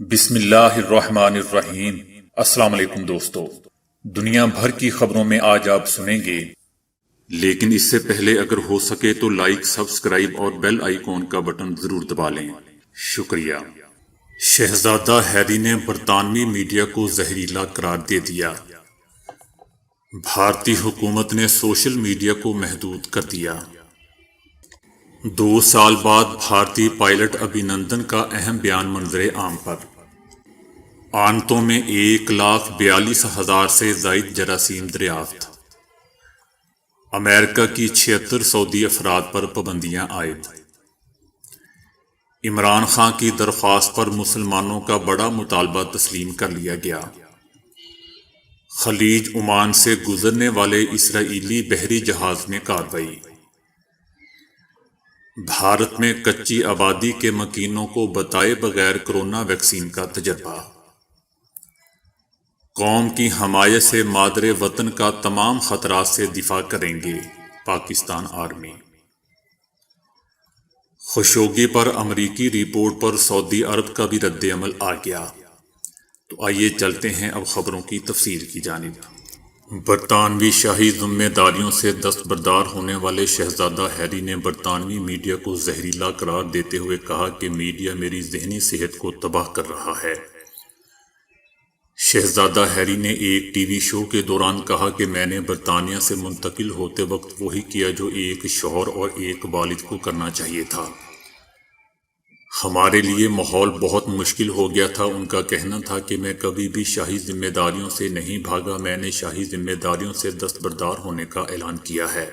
بسم اللہ الرحمن الرحیم۔ السلام علیکم دوستو، دنیا بھر کی خبروں میں آج آپ سنیں گے، لیکن اس سے پہلے اگر ہو سکے تو لائک، سبسکرائب اور بیل آئیکن کا بٹن ضرور دبا لیں۔ شکریہ۔ شہزادہ ہیری نے برطانوی میڈیا کو زہریلا قرار دے دیا۔ بھارتی حکومت نے سوشل میڈیا کو محدود کر دیا۔ 2 سال بعد بھارتی پائلٹ ابھینندن کا اہم بیان منظر عام پر۔ آنتوں میں 1,42,000 سے زائد جراثیم دریافت۔ امریکہ کی 76 سعودی افراد پر پابندیاں عائد۔ عمران خان کی درخواست پر مسلمانوں کا بڑا مطالبہ تسلیم کر لیا گیا۔ خلیج عمان سے گزرنے والے اسرائیلی بحری جہاز میں کارروائی۔ بھارت میں کچی آبادی کے مکینوں کو بتائے بغیر کرونا ویکسین کا تجربہ۔ قوم کی حمایت سے مادر وطن کا تمام خطرات سے دفاع کریں گے پاکستان آرمی۔ خشوگی پر امریکی رپورٹ پر سعودی عرب کا بھی رد عمل آ گیا۔ تو آئیے چلتے ہیں اب خبروں کی تفصیل کی جانب۔ برطانوی شاہی ذمہ داریوں سے دستبردار ہونے والے شہزادہ ہیری نے برطانوی میڈیا کو زہریلا قرار دیتے ہوئے کہا کہ میڈیا میری ذہنی صحت کو تباہ کر رہا ہے۔ شہزادہ ہیری نے ایک ٹی وی شو کے دوران کہا کہ میں نے برطانیہ سے منتقل ہوتے وقت وہی کیا جو ایک شوہر اور ایک والد کو کرنا چاہیے تھا۔ ہمارے لیے ماحول بہت مشکل ہو گیا تھا۔ ان کا کہنا تھا کہ میں کبھی بھی شاہی ذمہ داریوں سے نہیں بھاگا، میں نے شاہی ذمہ داریوں سے دستبردار ہونے کا اعلان کیا ہے،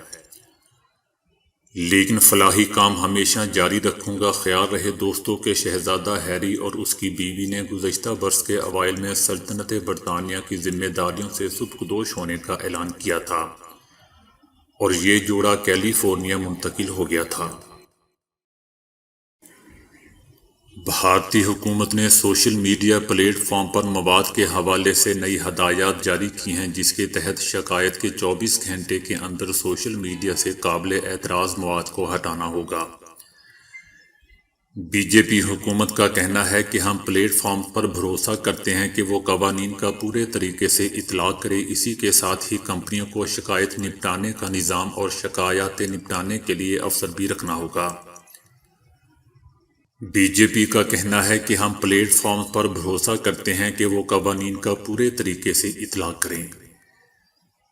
لیکن فلاحی کام ہمیشہ جاری رکھوں گا۔ خیال رہے دوستوں کہ شہزادہ ہیری اور اس کی بیوی نے گزشتہ برس کے اوائل میں سلطنت برطانیہ کی ذمہ داریوں سے سبکدوش ہونے کا اعلان کیا تھا اور یہ جوڑا کیلیفورنیا منتقل ہو گیا تھا۔ بھارتی حکومت نے سوشل میڈیا پلیٹ فارم پر مواد کے حوالے سے نئی ہدایات جاری کی ہیں، جس کے تحت شکایت کے 24 گھنٹے کے اندر سوشل میڈیا سے قابل اعتراض مواد کو ہٹانا ہوگا۔ بی جے پی حکومت کا کہنا ہے کہ ہم پلیٹ فارم پر بھروسہ کرتے ہیں کہ وہ قوانین کا پورے طریقے سے اطلاق کرے، اسی کے ساتھ ہی کمپنیوں کو شکایت نپٹانے کا نظام اور شکایات نپٹانے کے لیے افسر بھی رکھنا ہوگا۔ بی جے پی کا کہنا ہے کہ ہم پلیٹ فارم پر بھروسہ کرتے ہیں کہ وہ قوانین کا پورے طریقے سے اطلاق کریں،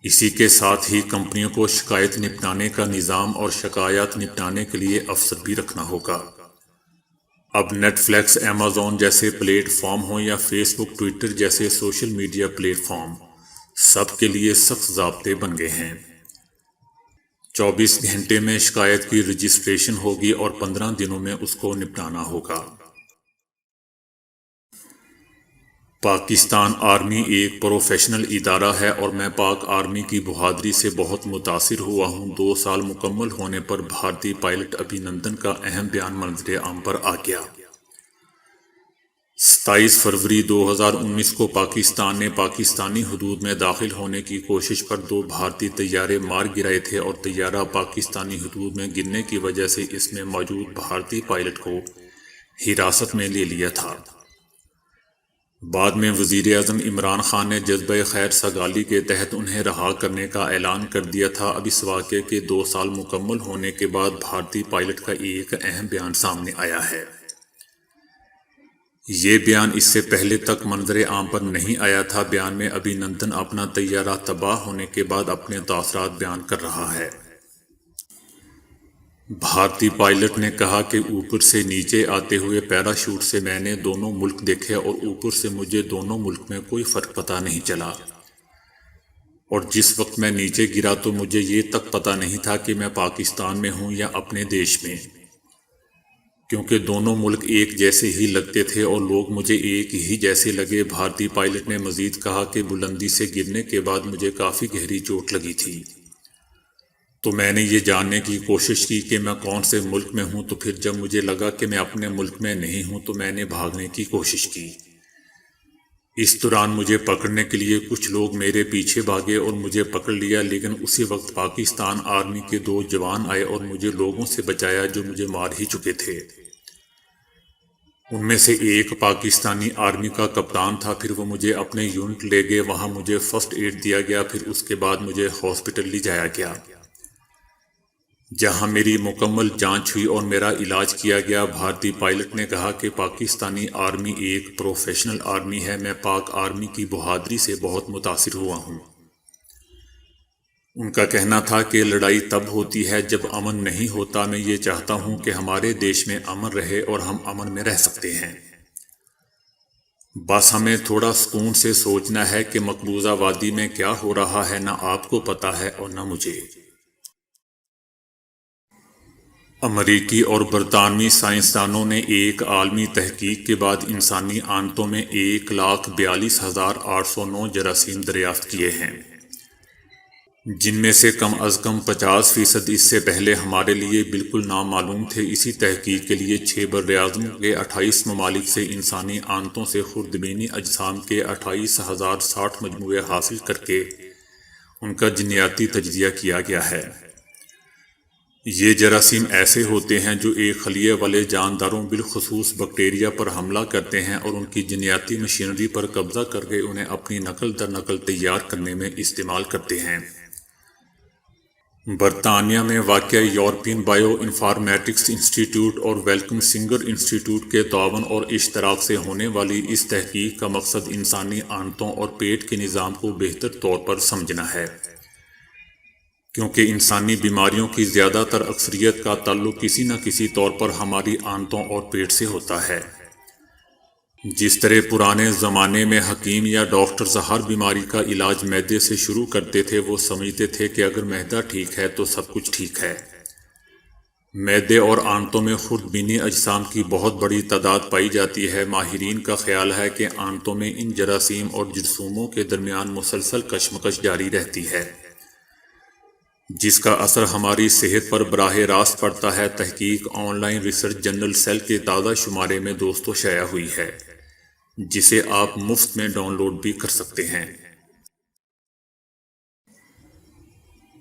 اسی کے ساتھ ہی کمپنیوں کو شکایت نپٹانے کا نظام اور شکایات نپٹانے کے لیے افسر بھی رکھنا ہوگا۔ اب نیٹ فلیکس، ایمیزون جیسے پلیٹ فارم ہوں یا فیس بک، ٹویٹر جیسے سوشل میڈیا پلیٹ فارم، سب کے لیے سخت ضابطے بن گئے ہیں۔ 24 گھنٹے میں شکایت کی رجسٹریشن ہوگی اور 15 دنوں میں اس کو نپٹانا ہوگا۔ پاکستان آرمی ایک پروفیشنل ادارہ ہے اور میں پاک آرمی کی بہادری سے بہت متاثر ہوا ہوں۔ 2 سال مکمل ہونے پر بھارتی پائلٹ ابھینندن کا اہم بیان منظر عام پر آ گیا۔ 27 فروری 2019 کو پاکستان نے پاکستانی حدود میں داخل ہونے کی کوشش پر 2 بھارتی طیارے مار گرائے تھے اور طیارہ پاکستانی حدود میں گرنے کی وجہ سے اس میں موجود بھارتی پائلٹ کو حراست میں لے لیا تھا۔ بعد میں وزیر اعظم عمران خان نے جذبہ خیر سگالی کے تحت انہیں رہا کرنے کا اعلان کر دیا تھا۔ اب اس واقعے کے 2 سال مکمل ہونے کے بعد بھارتی پائلٹ کا ایک اہم بیان سامنے آیا ہے۔ یہ بیان اس سے پہلے تک منظر عام پر نہیں آیا تھا۔ بیان میں ابھینندن اپنا طیارہ تباہ ہونے کے بعد اپنے تاثرات بیان کر رہا ہے۔ بھارتی پائلٹ نے کہا کہ اوپر سے نیچے آتے ہوئے پیراشوٹ سے میں نے دونوں ملک دیکھے اور اوپر سے مجھے دونوں ملک میں کوئی فرق پتہ نہیں چلا، اور جس وقت میں نیچے گرا تو مجھے یہ تک پتہ نہیں تھا کہ میں پاکستان میں ہوں یا اپنے دیش میں، کیونکہ دونوں ملک ایک جیسے ہی لگتے تھے اور لوگ مجھے ایک ہی جیسے لگے۔ بھارتی پائلٹ نے مزید کہا کہ بلندی سے گرنے کے بعد مجھے کافی گہری چوٹ لگی تھی، تو میں نے یہ جاننے کی کوشش کی کہ میں کون سے ملک میں ہوں، تو پھر جب مجھے لگا کہ میں اپنے ملک میں نہیں ہوں تو میں نے بھاگنے کی کوشش کی۔ اس دوران مجھے پکڑنے کے لیے کچھ لوگ میرے پیچھے بھاگے اور مجھے پکڑ لیا، لیکن اسی وقت پاکستان آرمی کے 2 جوان آئے اور مجھے لوگوں سے بچایا جو مجھے مار ہی چکے تھے۔ ان میں سے ایک پاکستانی آرمی کا کپتان تھا۔ پھر وہ مجھے اپنے یونٹ لے گئے، وہاں مجھے فرسٹ ایڈ دیا گیا، پھر اس کے بعد مجھے ہاسپٹل لے جایا گیا جہاں میری مکمل جانچ ہوئی اور میرا علاج کیا گیا۔ بھارتی پائلٹ نے کہا کہ پاکستانی آرمی ایک پروفیشنل آرمی ہے، میں پاک آرمی کی بہادری سے بہت متاثر ہوا ہوں۔ ان کا کہنا تھا کہ لڑائی تب ہوتی ہے جب امن نہیں ہوتا، میں یہ چاہتا ہوں کہ ہمارے دیش میں امن رہے اور ہم امن میں رہ سکتے ہیں، بس ہمیں تھوڑا سکون سے سوچنا ہے کہ مقبوضہ وادی میں کیا ہو رہا ہے، نہ آپ کو پتہ ہے اور نہ مجھے۔ امریکی اور برطانوی سائنسدانوں نے ایک عالمی تحقیق کے بعد انسانی آنتوں میں 1,42,809 جراثیم دریافت کیے ہیں، جن میں سے کم از کم 50% اس سے پہلے ہمارے لیے بالکل نامعلوم تھے۔ اسی تحقیق کے لیے 6 براعظموں کے 28 ممالک سے انسانی آنتوں سے خوردبینی اجسام کے 28,060 مجموعے حاصل کر کے ان کا جینیاتی تجزیہ کیا گیا ہے۔ یہ جراثیم ایسے ہوتے ہیں جو ایک خلیے والے جانداروں بالخصوص بیکٹیریا پر حملہ کرتے ہیں اور ان کی جینیاتی مشینری پر قبضہ کر کے انہیں اپنی نقل در نقل تیار کرنے میں استعمال کرتے ہیں۔ برطانیہ میں واقع یورپین بائیو انفارمیٹکس انسٹی ٹیوٹ اور ویلکم سنگر انسٹی ٹیوٹ کے تعاون اور اشتراک سے ہونے والی اس تحقیق کا مقصد انسانی آنتوں اور پیٹ کے نظام کو بہتر طور پر سمجھنا ہے، کیونکہ انسانی بیماریوں کی زیادہ تر اکثریت کا تعلق کسی نہ کسی طور پر ہماری آنتوں اور پیٹ سے ہوتا ہے۔ جس طرح پرانے زمانے میں حکیم یا ڈاکٹرز ہر بیماری کا علاج معدے سے شروع کرتے تھے، وہ سمجھتے تھے کہ اگر معدہ ٹھیک ہے تو سب کچھ ٹھیک ہے۔ معدے اور آنتوں میں خوردبینی اجسام کی بہت بڑی تعداد پائی جاتی ہے۔ ماہرین کا خیال ہے کہ آنتوں میں ان جراثیم اور جرثوموں کے درمیان مسلسل کشمکش جاری رہتی ہے، جس کا اثر ہماری صحت پر براہ راست پڑتا ہے۔ تحقیق online research journal cell کے تازہ شمارے میں دوستوں شائع ہوئی ہے، جسے آپ مفت میں ڈاؤن لوڈ بھی کر سکتے ہیں۔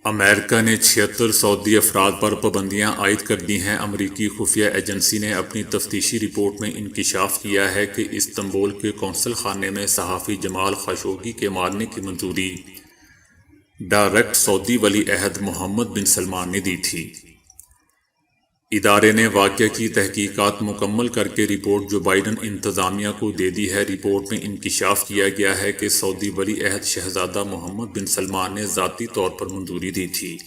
امریکہ نے 76 سعودی افراد پر پابندیاں عائد کر دی ہیں۔ امریکی خفیہ ایجنسی نے اپنی تفتیشی رپورٹ میں انکشاف کیا ہے کہ استنبول کے قونصل خانے میں صحافی جمال خاشقجی کے مارنے کی منظوری ڈائریکٹ سعودی ولی عہد محمد بن سلمان نے دی تھی۔ ادارے نے واقعے کی تحقیقات مکمل کر کے رپورٹ جو بائیڈن انتظامیہ کو دے دی ہے۔ رپورٹ میں انکشاف کیا گیا ہے کہ سعودی ولی عہد شہزادہ محمد بن سلمان نے ذاتی طور پر منظوری دی تھی۔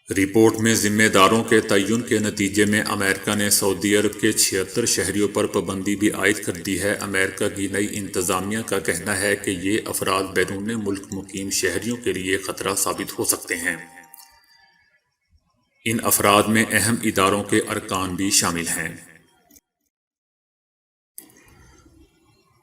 رپورٹ میں ذمہ داروں کے تعین کے نتیجے میں امریکہ نے سعودی عرب کے 76 شہریوں پر پابندی بھی عائد کر دی ہے۔ امریکہ کی نئی انتظامیہ کا کہنا ہے کہ یہ افراد بیرون ملک مقیم شہریوں کے لیے خطرہ ثابت ہو سکتے ہیں۔ ان افراد میں اہم اداروں کے ارکان بھی شامل ہیں۔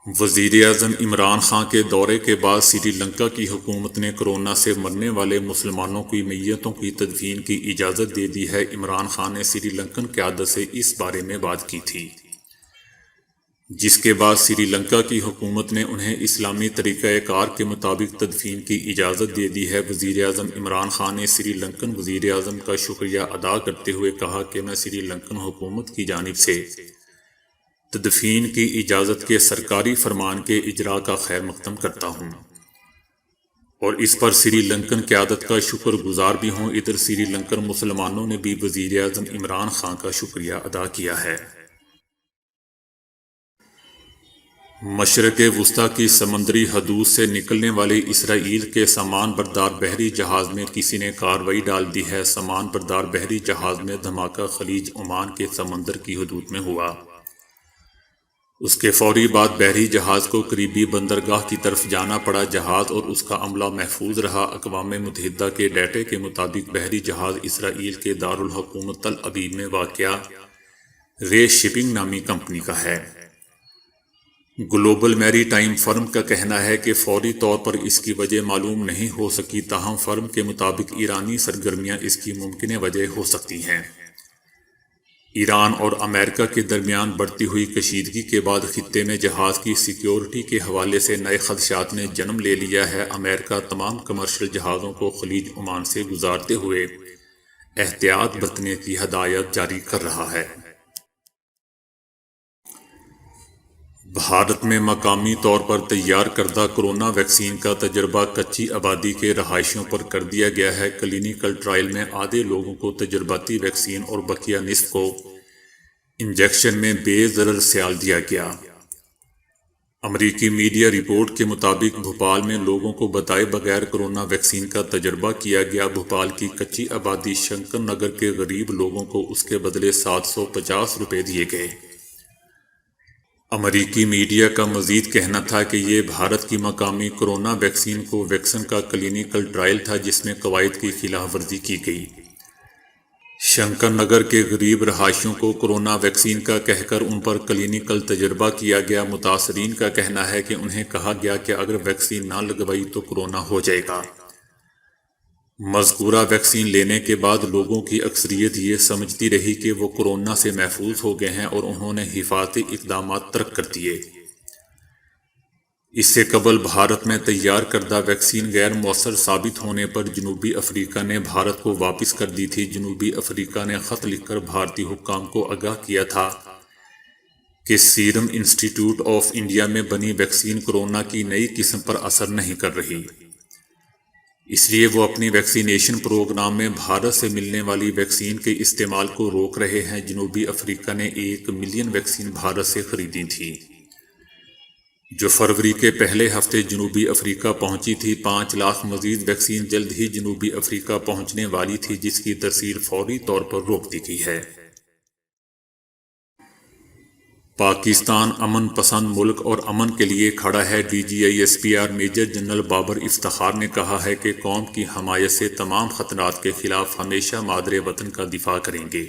وزیر اعظم عمران خان کے دورے کے بعد سری لنکا کی حکومت نے کورونا سے مرنے والے مسلمانوں کی میتوں کی تدفین کی اجازت دے دی ہے۔ عمران خان نے سری لنکن قیادت سے اس بارے میں بات کی تھی، جس کے بعد سری لنکا کی حکومت نے انہیں اسلامی طریقہ کار کے مطابق تدفین کی اجازت دے دی ہے۔ وزیر اعظم عمران خان نے سری لنکن وزیر اعظم کا شکریہ ادا کرتے ہوئے کہا کہ میں سری لنکن حکومت کی جانب سے تدفین کی اجازت کے سرکاری فرمان کے اجراء کا خیر مقدم کرتا ہوں اور اس پر سری لنکن قیادت کا شکر گزار بھی ہوں۔ ادھر سری لنکن مسلمانوں نے بھی وزیر اعظم عمران خان کا شکریہ ادا کیا ہے۔ مشرق وسطیٰ کی سمندری حدود سے نکلنے والے اسرائیل کے سامان بردار بحری جہاز میں کسی نے کارروائی ڈال دی ہے۔ سامان بردار بحری جہاز میں دھماکہ خلیج عمان کے سمندر کی حدود میں ہوا۔ اس کے فوری بعد بحری جہاز کو قریبی بندرگاہ کی طرف جانا پڑا۔ جہاز اور اس کا عملہ محفوظ رہا۔ اقوام متحدہ کے ڈیٹے کے مطابق بحری جہاز اسرائیل کے دارالحکومت تل ابیب میں واقع رے شپنگ نامی کمپنی کا ہے۔ گلوبل میری ٹائم فرم کا کہنا ہے کہ فوری طور پر اس کی وجہ معلوم نہیں ہو سکی، تاہم فرم کے مطابق ایرانی سرگرمیاں اس کی ممکنہ وجہ ہو سکتی ہیں۔ ایران اور امریکہ کے درمیان بڑھتی ہوئی کشیدگی کے بعد خطے میں جہاز کی سیکیورٹی کے حوالے سے نئے خدشات نے جنم لے لیا ہے۔ امریکہ تمام کمرشل جہازوں کو خلیج عمان سے گزارتے ہوئے احتیاط برتنے کی ہدایت جاری کر رہا ہے۔ بھارت میں مقامی طور پر تیار کردہ کورونا ویکسین کا تجربہ کچی آبادی کے رہائشیوں پر کر دیا گیا ہے۔ کلینیکل ٹرائل میں آدھے لوگوں کو تجرباتی ویکسین اور بقیہ نصف کو انجیکشن میں بے ضرر سیال دیا گیا۔ امریکی میڈیا رپورٹ کے مطابق بھوپال میں لوگوں کو بتائے بغیر کورونا ویکسین کا تجربہ کیا گیا۔ بھوپال کی کچی آبادی شنکر نگر کے غریب لوگوں کو اس کے بدلے 750 روپے دیے گئے۔ امریکی میڈیا کا مزید کہنا تھا کہ یہ بھارت کی مقامی کورونا ویکسین کو ویکسن کا کلینیکل ٹرائل تھا جس میں قواعد کی خلاف ورزی کی گئی۔ شنکر نگر کے غریب رہائشیوں کو کورونا ویکسین کا کہہ کر ان پر کلینیکل تجربہ کیا گیا۔ متاثرین کا کہنا ہے کہ انہیں کہا گیا کہ اگر ویکسین نہ لگوائی تو کورونا ہو جائے گا۔ مذکورہ ویکسین لینے کے بعد لوگوں کی اکثریت یہ سمجھتی رہی کہ وہ کورونا سے محفوظ ہو گئے ہیں اور انہوں نے حفاظتی اقدامات ترک کر دیے۔ اس سے قبل بھارت میں تیار کردہ ویکسین غیر مؤثر ثابت ہونے پر جنوبی افریقہ نے بھارت کو واپس کر دی تھی۔ جنوبی افریقہ نے خط لکھ کر بھارتی حکام کو آگاہ کیا تھا کہ سیرم انسٹی ٹیوٹ آف انڈیا میں بنی ویکسین کورونا کی نئی قسم پر اثر نہیں کر رہی، اس لیے وہ اپنی ویکسینیشن پروگرام میں بھارت سے ملنے والی ویکسین کے استعمال کو روک رہے ہیں۔ جنوبی افریقہ نے 1 ملین ویکسین بھارت سے خریدی تھی جو فروری کے پہلے ہفتے جنوبی افریقہ پہنچی تھی۔ 5 لاکھ مزید ویکسین جلد ہی جنوبی افریقہ پہنچنے والی تھی جس کی ترسیل فوری طور پر روک دی گئی ہے۔ پاکستان امن پسند ملک اور امن کے لیے کھڑا ہے۔ DGISPR major general Babar Iftikhar نے کہا ہے کہ قوم کی حمایت سے تمام خطرات کے خلاف ہمیشہ مادر وطن کا دفاع کریں گے۔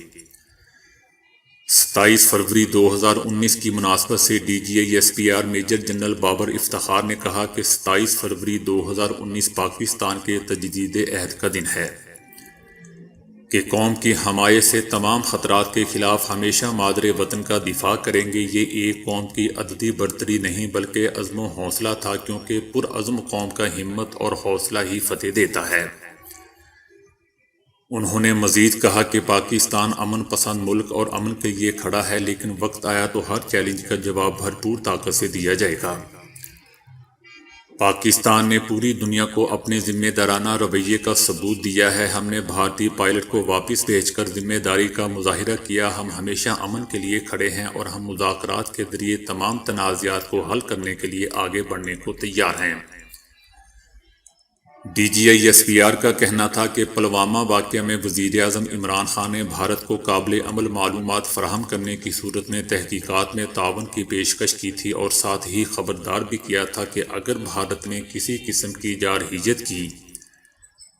27 فروری 2019 کی مناسبت سے DGISPR major general Babar Iftikhar نے کہا کہ 27 فروری 2019 پاکستان کے تجدید عہد کا دن ہے کہ قوم کی حمایت سے تمام خطرات کے خلاف ہمیشہ مادر وطن کا دفاع کریں گے۔ یہ ایک قوم کی عددی برتری نہیں بلکہ عزم و حوصلہ تھا، کیونکہ پرعزم قوم کا ہمت اور حوصلہ ہی فتح دیتا ہے۔ انہوں نے مزید کہا کہ پاکستان امن پسند ملک اور امن کے لیے کھڑا ہے، لیکن وقت آیا تو ہر چیلنج کا جواب بھرپور طاقت سے دیا جائے گا۔ پاکستان نے پوری دنیا کو اپنے ذمہ دارانہ رویے کا ثبوت دیا ہے۔ ہم نے بھارتی پائلٹ کو واپس بھیج کر ذمہ داری کا مظاہرہ کیا۔ ہم ہمیشہ امن کے لیے کھڑے ہیں اور ہم مذاکرات کے ذریعے تمام تنازعات کو حل کرنے کے لیے آگے بڑھنے کو تیار ہیں۔ DGISPR کا کہنا تھا کہ پلوامہ واقعہ میں وزیر اعظم عمران خان نے بھارت کو قابل عمل معلومات فراہم کرنے کی صورت میں تحقیقات میں تعاون کی پیشکش کی تھی اور ساتھ ہی خبردار بھی کیا تھا کہ اگر بھارت نے کسی قسم کی جارحیت کی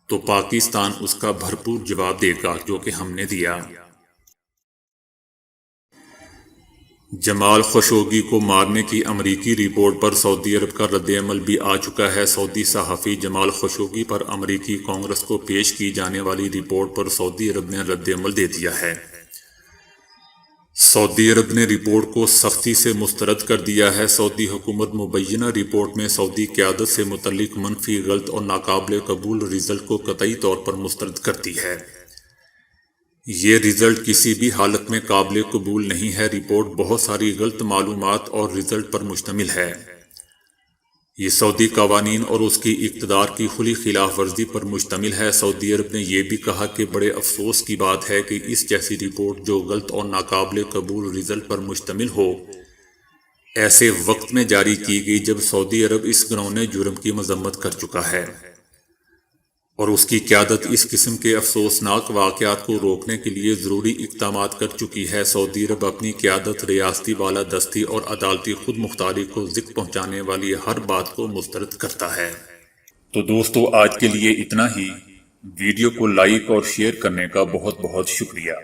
تو پاکستان اس کا بھرپور جواب دے گا، جو کہ ہم نے دیا۔ جمال خشوگی کو مارنے کی امریکی رپورٹ پر سعودی عرب کا رد عمل بھی آ چکا ہے۔ سعودی صحافی جمال خشوگی پر امریکی کانگریس کو پیش کی جانے والی رپورٹ پر سعودی عرب نے رد عمل دے دیا ہے۔ سعودی عرب نے رپورٹ کو سختی سے مسترد کر دیا ہے۔ سعودی حکومت مبینہ رپورٹ میں سعودی قیادت سے متعلق منفی، غلط اور ناقابل قبول رزلٹ کو قطعی طور پر مسترد کرتی ہے۔ یہ رزلٹ کسی بھی حالت میں قابل قبول نہیں ہے۔ رپورٹ بہت ساری غلط معلومات اور رزلٹ پر مشتمل ہے۔ یہ سعودی قوانین اور اس کی اقتدار کی کھلی خلاف ورزی پر مشتمل ہے۔ سعودی عرب نے یہ بھی کہا کہ بڑے افسوس کی بات ہے کہ اس جیسی رپورٹ جو غلط اور ناقابل قبول رزلٹ پر مشتمل ہو، ایسے وقت میں جاری کی گئی جب سعودی عرب اس گھناؤنے جرم کی مذمت کر چکا ہے اور اس کی قیادت اس قسم کے افسوسناک واقعات کو روکنے کے لیے ضروری اقدامات کر چکی ہے۔ سعودی عرب اپنی قیادت، ریاستی بالادستی اور عدالتی خود مختاری کو ذکر پہنچانے والی ہر بات کو مسترد کرتا ہے۔ تو دوستو، آج کے لیے اتنا ہی۔ ویڈیو کو لائک اور شیئر کرنے کا بہت بہت شکریہ۔